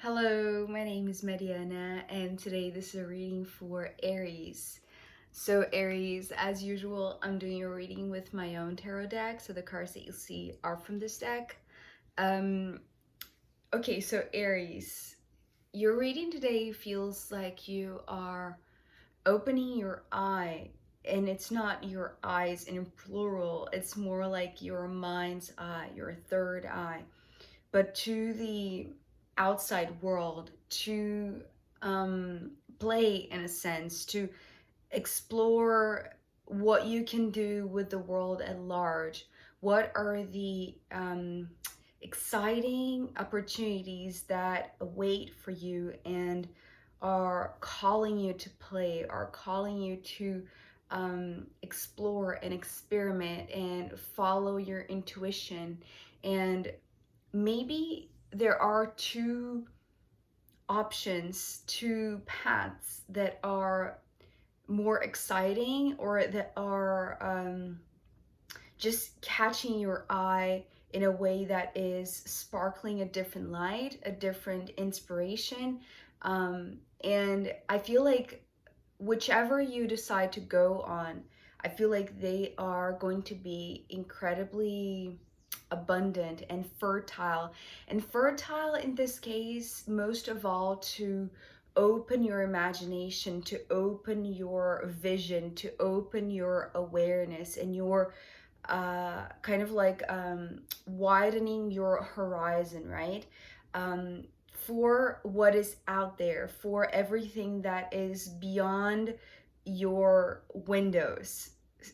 Hello, my name is Mariana, and today this is a reading for Aries. So Aries, as usual, I'm doing a reading with my own tarot deck, so the cards that you see are from this deck. Okay, so Aries, your reading today feels like you are opening your eye, and it's not your eyes in plural, it's more like your mind's eye, your third eye, but to the outside world, to play in a sense, to explore what you can do with the world at large. What are the exciting opportunities that await for you and are calling you to play, are calling you to explore and experiment and follow your intuition. And maybe there are two options, two paths that are more exciting or that are just catching your eye in a way that is sparkling a different light, a different inspiration. And I feel like whichever you decide to go on, I feel like they are going to be incredibly abundant and fertile. And fertile in this case, most of all, to open your imagination, to open your vision, to open your awareness and your kind of like widening your horizon, right? For what is out there, for everything that is beyond your windows.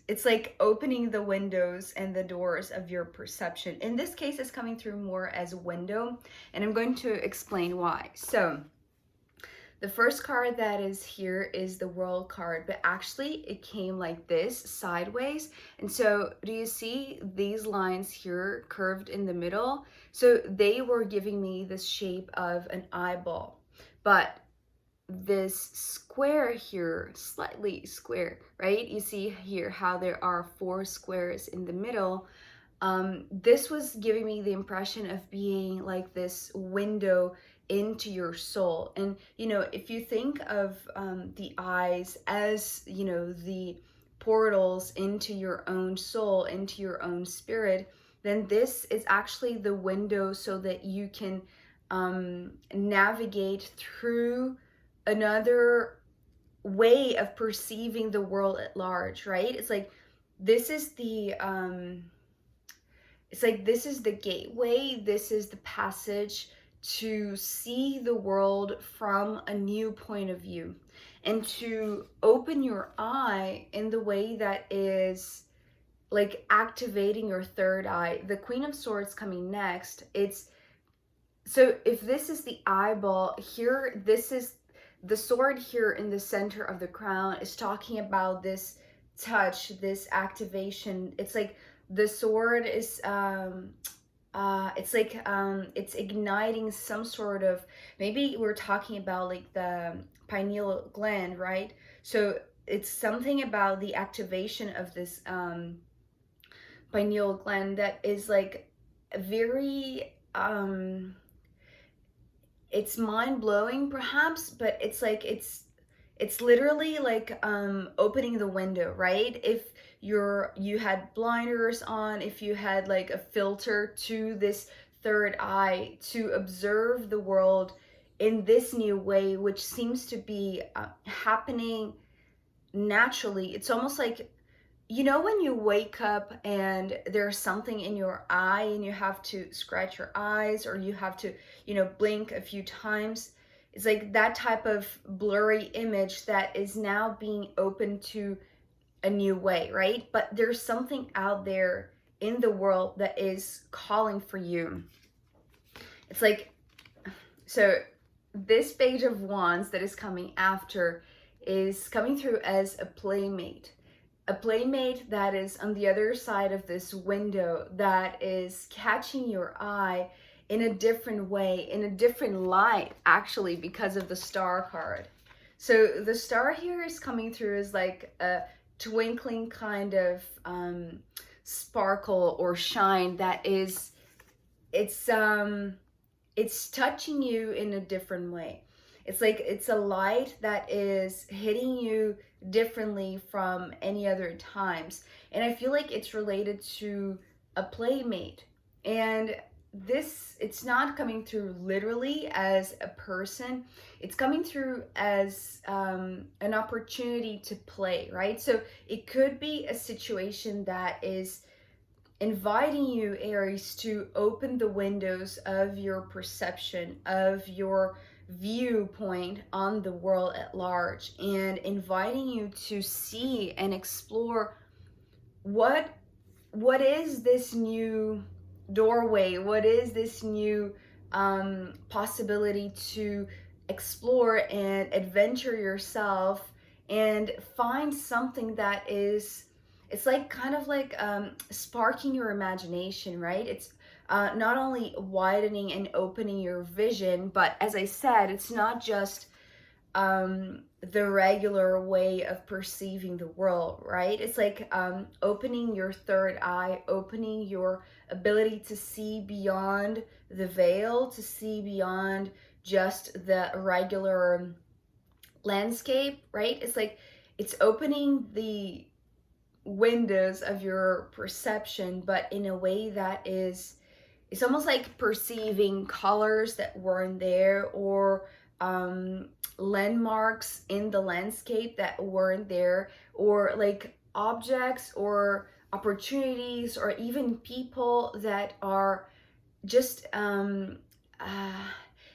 It's like opening the windows and the doors of your perception. In this case, it's coming through more as a window, and I'm going to explain why. So, the first card that is here is the World card, but actually it came like this, sideways. And so do you see these lines here curved in the middle? So they were giving me this shape of an eyeball. But this square here, slightly square, right? You see here how there are 4 squares in the middle. This was giving me the impression of being like this window into your soul. And if you think of the eyes as the portals into your own soul, into your own spirit, then this is actually the window so that you can navigate through another way of perceiving the world at large, right? It's like this is the this is the gateway, this is the passage to see the world from a new point of view and to open your eye in the way that is like activating your third eye. The Queen of Swords coming next. It's so if this is the eyeball here, this is the sword here in the center of the crown is talking about this touch, this activation. It's like the sword is it's igniting some sort of, maybe we're talking about like the pineal gland, right? So it's something about the activation of this pineal gland that is like very it's mind-blowing perhaps, but it's literally like opening the window, right? If you had blinders on, if you had like a filter to this third eye to observe the world in this new way, which seems to be happening naturally. It's almost like, when you wake up and there's something in your eye and you have to scratch your eyes or you have to, blink a few times. It's like that type of blurry image that is now being opened to a new way, right? But there's something out there in the world that is calling for you. It's like, so this Page of Wands that is coming after is coming through as a playmate. A playmate that is on the other side of this window that is catching your eye in a different way, in a different light, actually, because of the Star card. So the star here is coming through as like a twinkling kind of sparkle or shine that is, it's it's touching you in a different way. It's like it's a light that is hitting you differently from any other times. And I feel like it's related to a playmate. And this, it's not coming through literally as a person, it's coming through as an opportunity to play, right? So it could be a situation that is inviting you, Aries, to open the windows of your perception, of your viewpoint on the world at large, and inviting you to see and explore what is this new doorway, what is this new possibility to explore and adventure yourself and find something that is, it's like kind of like sparking your imagination, right? It's not only widening and opening your vision, but as I said, it's not just the regular way of perceiving the world, right? It's like opening your third eye, opening your ability to see beyond the veil, to see beyond just the regular landscape, right? It's like it's opening the windows of your perception, but in a way that is, it's almost like perceiving colors that weren't there, or landmarks in the landscape that weren't there, or like objects or opportunities or even people that are just uh,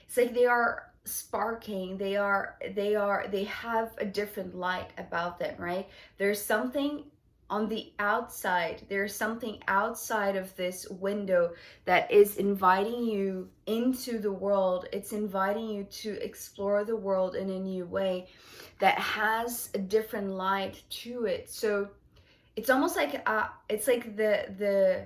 it's like they are sparking, they have a different light about them, right? There's something on the outside, there's something outside of this window that is inviting you into the world. It's inviting you to explore the world in a new way that has a different light to it. So it's almost like it's like the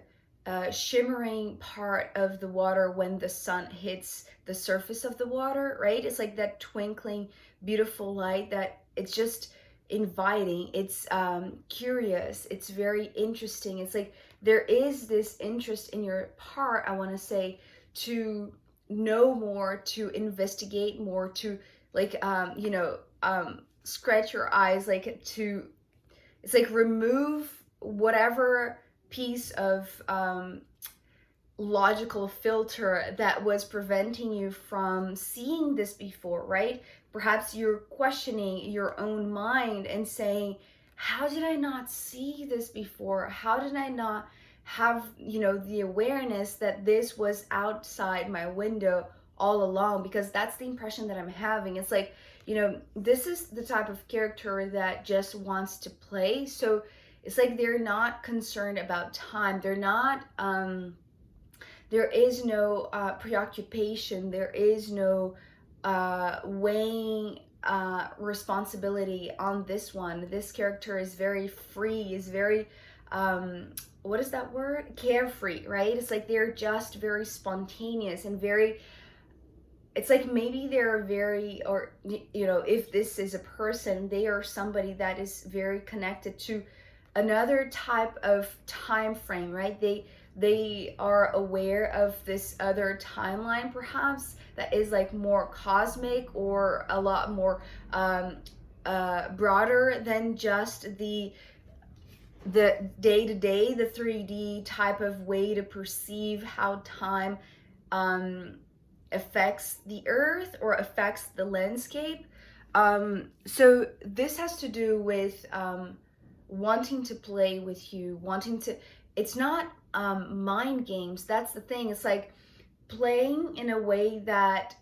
shimmering part of the water when the sun hits the surface of the water, right? It's like that twinkling, beautiful light that it's just inviting. It's curious. It's very interesting. It's like there is this interest in your part, I want to say, to know more, to investigate more, to like scratch your eyes, like to, it's like remove whatever piece of logical filter that was preventing you from seeing this before, right? Perhaps you're questioning your own mind and saying, how did I not see this before? How did I not have, the awareness that this was outside my window all along? Because that's the impression that I'm having. It's like, this is the type of character that just wants to play. So it's like they're not concerned about time. They're not, there is no preoccupation. There is no weighing responsibility on this one. This character is very free, is very, what is that word? Carefree, right? It's like they're just very spontaneous and very, it's like maybe they're very, or if this is a person, they are somebody that is very connected to another type of time frame, right? They are aware of this other timeline, perhaps, that is like more cosmic or a lot more broader than just the day-to-day, the 3D type of way to perceive how time affects the earth or affects the landscape. So this has to do with wanting to play with you, wanting to, it's not mind games. That's the thing. It's like playing in a way that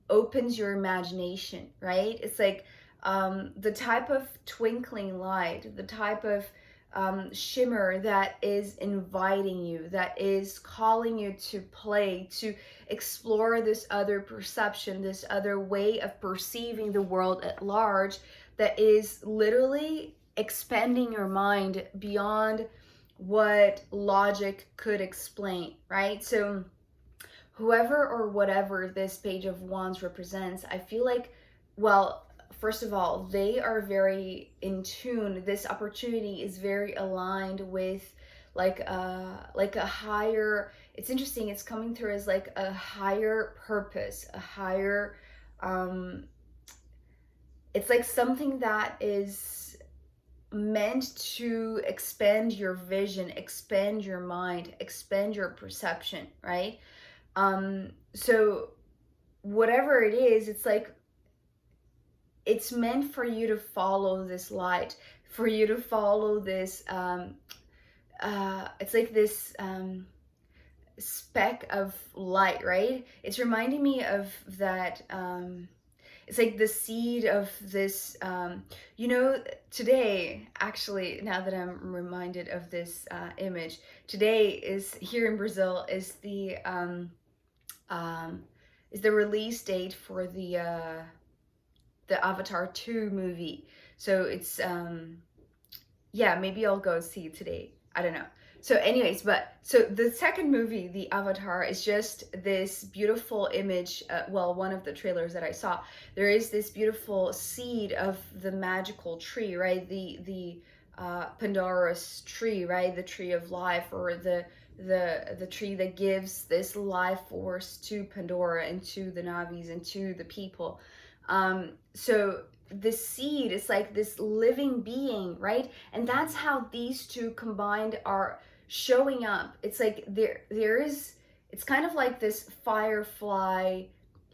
opens your imagination, right? It's like the type of twinkling light, the type of shimmer that is inviting you, that is calling you to play, to explore this other perception, this other way of perceiving the world at large, that is literally expanding your mind beyond what logic could explain, right? So whoever or whatever this Page of Wands represents, I feel like, well, first of all, they are very in tune. This opportunity is very aligned with like a higher it's interesting, it's coming through as like a higher purpose, a higher, it's like something that is meant to expand your vision, expand your mind, expand your perception, right? So whatever it is, it's like it's meant for you to follow this light, for you to follow this it's like this speck of light, right? It's reminding me of that it's like the seed of this you know, today, actually, now that I'm reminded of this image, today is here in Brazil is the release date for the Avatar 2 movie. So it's yeah, maybe I'll go see it today. I don't know. So anyways, but so the second movie, the Avatar, is just this beautiful image. Well, one of the trailers that I saw, there is this beautiful seed of the magical tree, right? The Pandora's tree, right? The tree of life, or the tree that gives this life force to Pandora and to the Navis and to the people. So the seed is like this living being, right? And that's how these two combined are showing up. It's like there is, it's kind of like this firefly,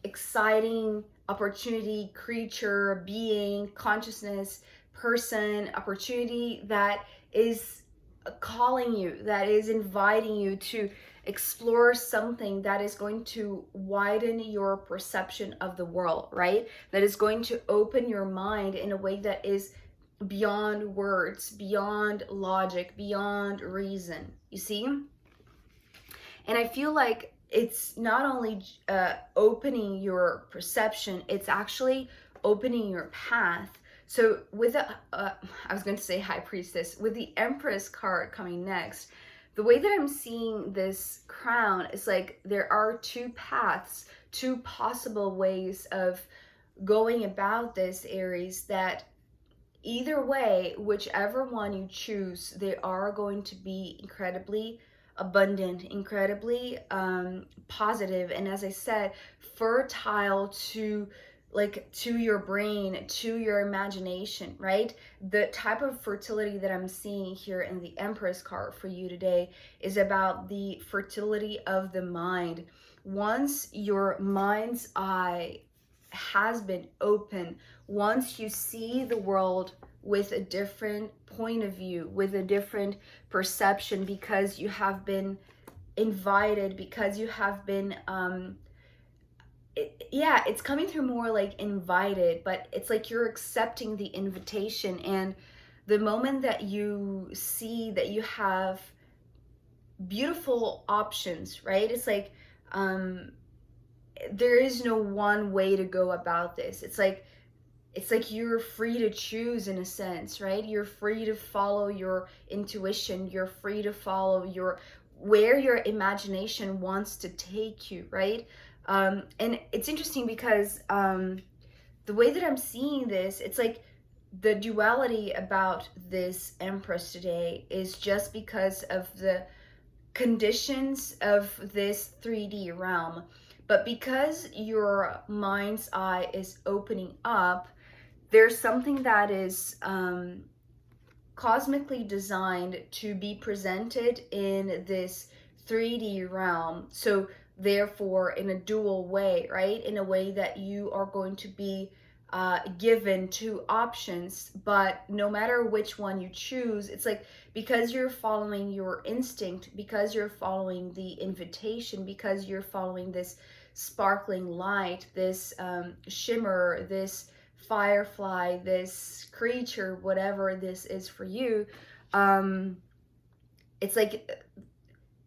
exciting opportunity, creature, being, consciousness, person, opportunity that is calling you, that is inviting you to explore something that is going to widen your perception of the world, right? That is going to open your mind in a way that is beyond words, beyond logic, beyond reason. You see? And I feel like it's not only opening your perception, it's actually opening your path. So with the, I was going to say High Priestess, with the Empress card coming next, the way that I'm seeing this crown is like there are two paths, two possible ways of going about this, Aries, that either way, whichever one you choose, they are going to be incredibly abundant, incredibly positive, and as I said, fertile to like to your brain, to your imagination, right? The type of fertility that I'm seeing here in the Empress card for you today is about the fertility of the mind. Once your mind's eye has been open, once you see the world with a different point of view, with a different perception, because you have been invited, because you have been yeah, it's coming through more like invited, but it's like you're accepting the invitation. And the moment that you see that you have beautiful options, right? It's like there is no one way to go about this. It's like you're free to choose, in a sense, right? You're free to follow your intuition, you're free to follow your where your imagination wants to take you, right? And it's interesting because the way that I'm seeing this, it's like the duality about this Empress today is just because of the conditions of this 3D realm. But because your mind's eye is opening up, there's something that is cosmically designed to be presented in this 3D realm. So therefore, in a dual way, right? In a way that you are going to be given two options, but no matter which one you choose, it's like because you're following your instinct, because you're following the invitation, because you're following this sparkling light, this shimmer, this firefly, this creature, whatever this is for you, it's like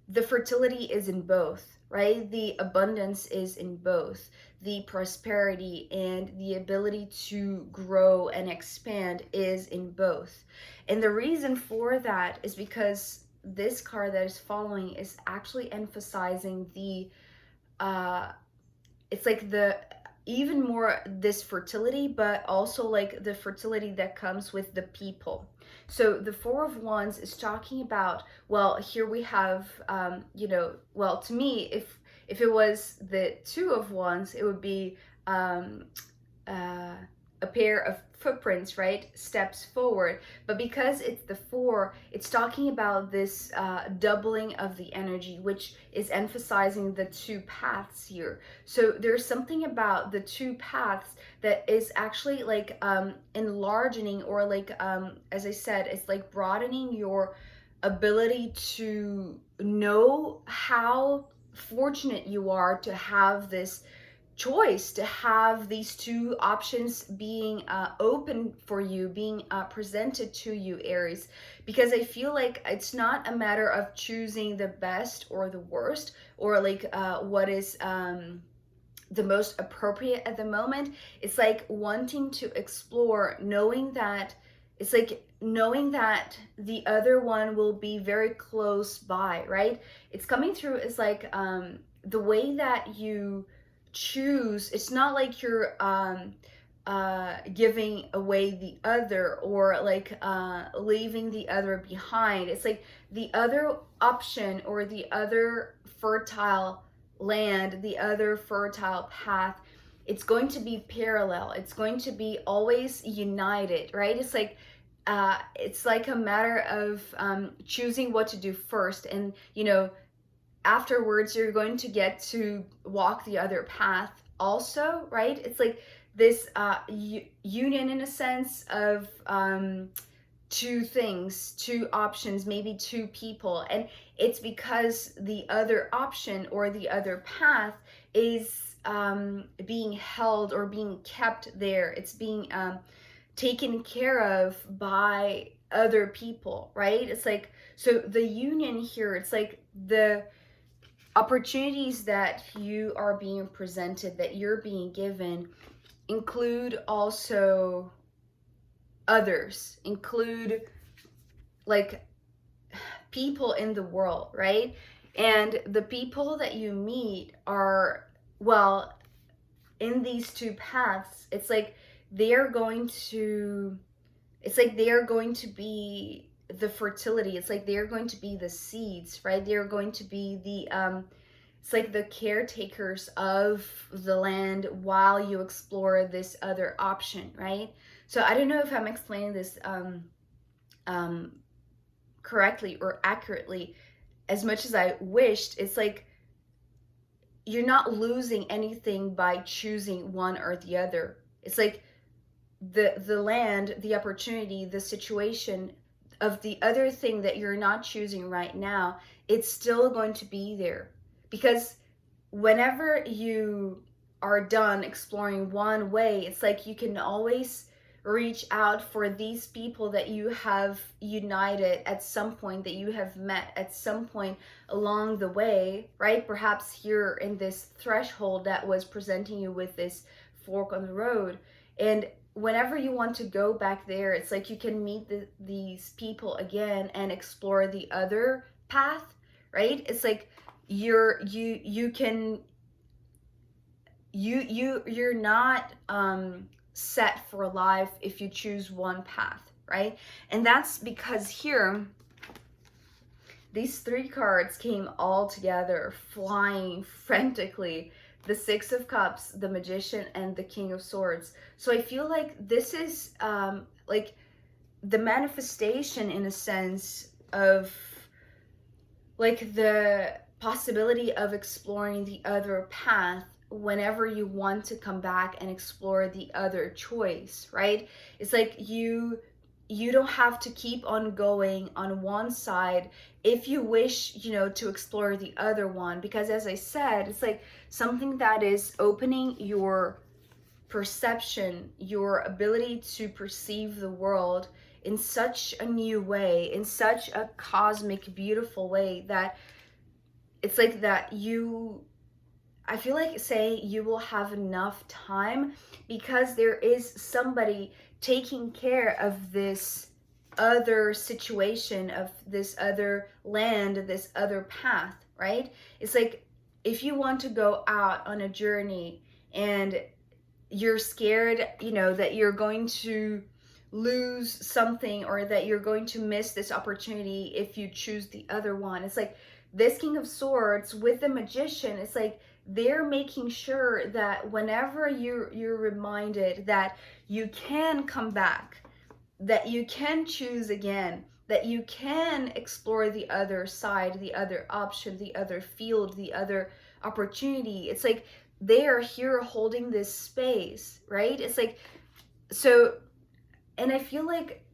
the fertility is in both, right? The abundance is in both. The prosperity and the ability to grow and expand is in both. And the reason for that is because this card that is following is actually emphasizing the it's like even more this fertility, but also like the fertility that comes with the people. So the Four of Wands is talking about, well, here we have, you know, well, to me, if it was the Two of Wands, it would be um, uh, a pair of footprints, right? Steps forward. But because it's the four, it's talking about this doubling of the energy, which is emphasizing the two paths here. So there's something about the two paths that is actually like enlarging, or like, as I said, it's like broadening your ability to know how fortunate you are to have this choice, to have these two options being open for you, being presented to you, Aries. Because I feel like it's not a matter of choosing the best or the worst, or like what is the most appropriate at the moment. It's like wanting to explore, knowing that it's like knowing that the other one will be very close by, right? It's coming through as like the way that you choose. It's not like you're giving away the other, or like leaving the other behind. It's like the other option, or the other fertile land, the other fertile path, it's going to be parallel, it's going to be always united, right? It's like a matter of choosing what to do first, and you know, afterwards you're going to get to walk the other path also, right? It's like this union in a sense of two things, two options, maybe two people. And it's because the other option or the other path is being held or being kept there. It's being taken care of by other people, right? It's like, so the union here, it's like the opportunities that you are being presented, that you're being given, include also others, include like people in the world, right? And the people that you meet are, well, in these two paths, it's like they're going to, it's like they're going to be the fertility. It's like they're going to be the seeds, right? They're going to be the it's like the caretakers of the land while you explore this other option, right? So I don't know if I'm explaining this um correctly or accurately as much as I wished. It's like you're not losing anything by choosing one or the other. It's like the land, the opportunity, the situation of the other thing that you're not choosing right now, it's still going to be there. Because whenever you are done exploring one way, it's like you can always reach out for these people that you have united at some point, that you have met at some point along the way, right? Perhaps here in this threshold that was presenting you with this fork on the road. And whenever you want to go back there, it's like you can meet these people again and explore the other path, right? It's like you can you're not set for life if you choose one path, right? And that's because here these three cards came all together, flying frantically: the Six of Cups, the Magician, and the King of Swords. So I feel like this is like the manifestation, in a sense, of like the possibility of exploring the other path whenever you want to come back and explore the other choice, right? It's like you don't have to keep on going on one side if you wish, you know, to explore the other one. Because as I said, it's like something that is opening your perception, your ability to perceive the world in such a new way, in such a cosmic, beautiful way, that it's like that I feel like saying you will have enough time, because there is somebody taking care of this other situation, of this other land, this other path, right? It's like if you want to go out on a journey and you're scared, you know, that you're going to lose something, or that you're going to miss this opportunity if you choose the other one. It's like this King of Swords with the Magician, it's like they're making sure that whenever you're reminded that you can come back, that you can choose again, that you can explore the other side, the other option, the other field, the other opportunity. It's like they are here holding this space, right? It's like, so, and I feel like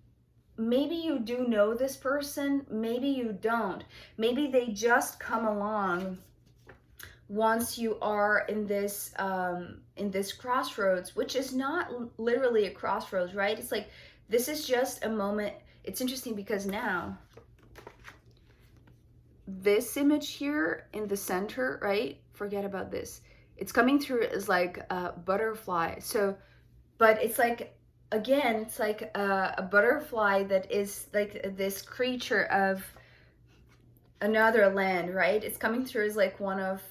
maybe you do know this person, maybe you don't. Maybe they just come along once you are in this crossroads, which is not literally a crossroads, right? It's like this is just a moment. It's interesting because now this image here in the center, right? Forget about this. It's coming through as like a butterfly. So, but it's like, again, it's like a butterfly that is like this creature of another land, right? It's coming through as like one of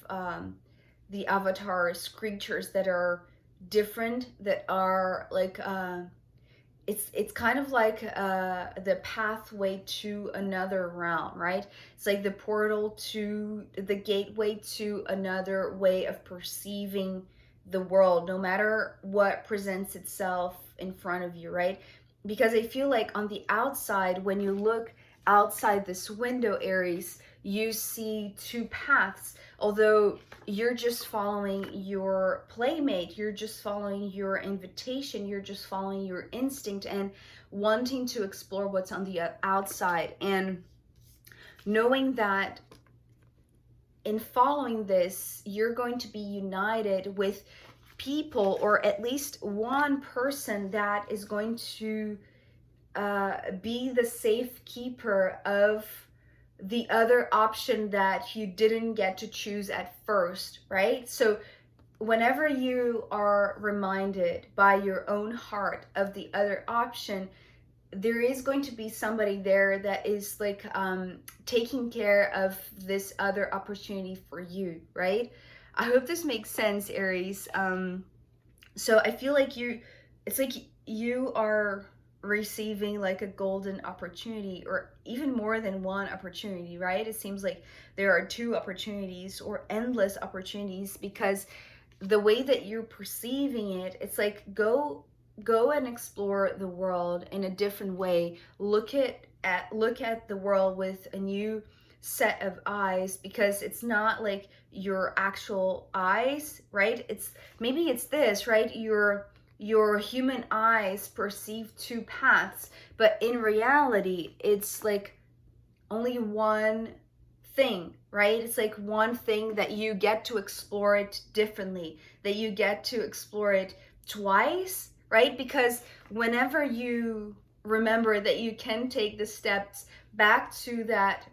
the avatar's creatures that are different, that are like it's kind of like the pathway to another realm, right? It's like the portal to the gateway to another way of perceiving the world, no matter what presents itself in front of you, right? Because I feel like on the outside, when you look outside this window, Aries, you see two paths. Although you're just following your playmate, you're just following your invitation, you're just following your instinct and wanting to explore what's on the outside, and knowing that in following this, you're going to be united with people, or at least one person that is going to be the safekeeper of the other option that you didn't get to choose at first, right? So whenever you are reminded by your own heart of the other option, there is going to be somebody there that is like taking care of this other opportunity for you, right? I hope this makes sense, Aries. So I feel like it's like you are receiving like a golden opportunity, or even more than one opportunity, right? It seems like there are two opportunities or endless opportunities, because the way that you're perceiving it, it's like go and explore the world in a different way. Look at the world with a new set of eyes, because it's not like your actual eyes, right? It's maybe it's this, right? Your human eyes perceive two paths, but in reality it's like only one thing, right? It's like one thing that you get to explore it differently, that you get to explore it twice, right? Because whenever you remember that you can take the steps back to that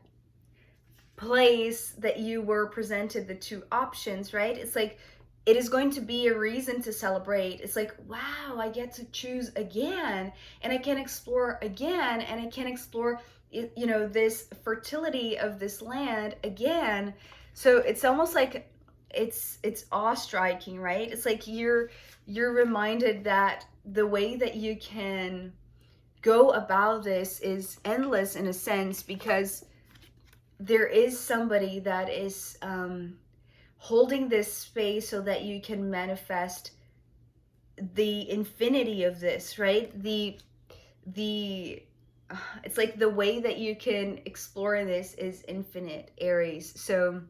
place that you were presented the two options, right? It's like it is going to be a reason to celebrate. It's like, wow, I get to choose again, and I can explore again, and I can explore, you know, this fertility of this land again. So it's almost like it's awe-striking, right? It's like you're reminded that the way that you can go about this is endless in a sense, because there is somebody that is holding this space so that you can manifest the infinity of this, right? The it's like the way that you can explore this is infinite, Aries. So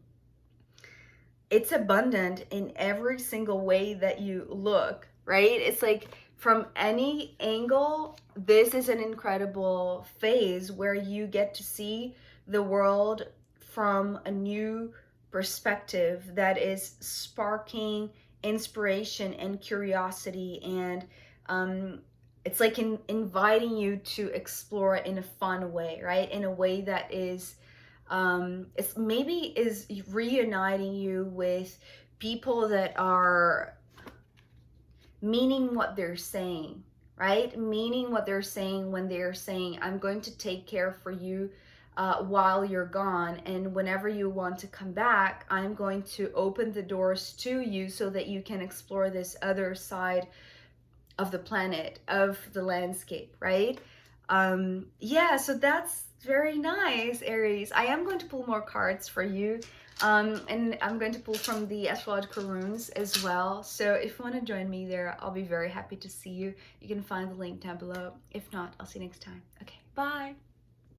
it's abundant in every single way that you look, right? It's like from any angle, this is an incredible phase where you get to see the world from a new perspective that is sparking inspiration and curiosity, and it's like inviting you to explore in a fun way, right? In a way that is it's maybe is reuniting you with people that are meaning what they're saying, right? Meaning what they're saying when they're saying, I'm going to take care for you. while you're gone. And whenever you want to come back, I'm going to open the doors to you so that you can explore this other side of the planet, of the landscape, right? Yeah, so that's very nice, Aries. I am going to pull more cards for you. And I'm going to pull from the astrological runes as well. So if you want to join me there, I'll be very happy to see you. You can find the link down below. If not, I'll see you next time. Okay, bye.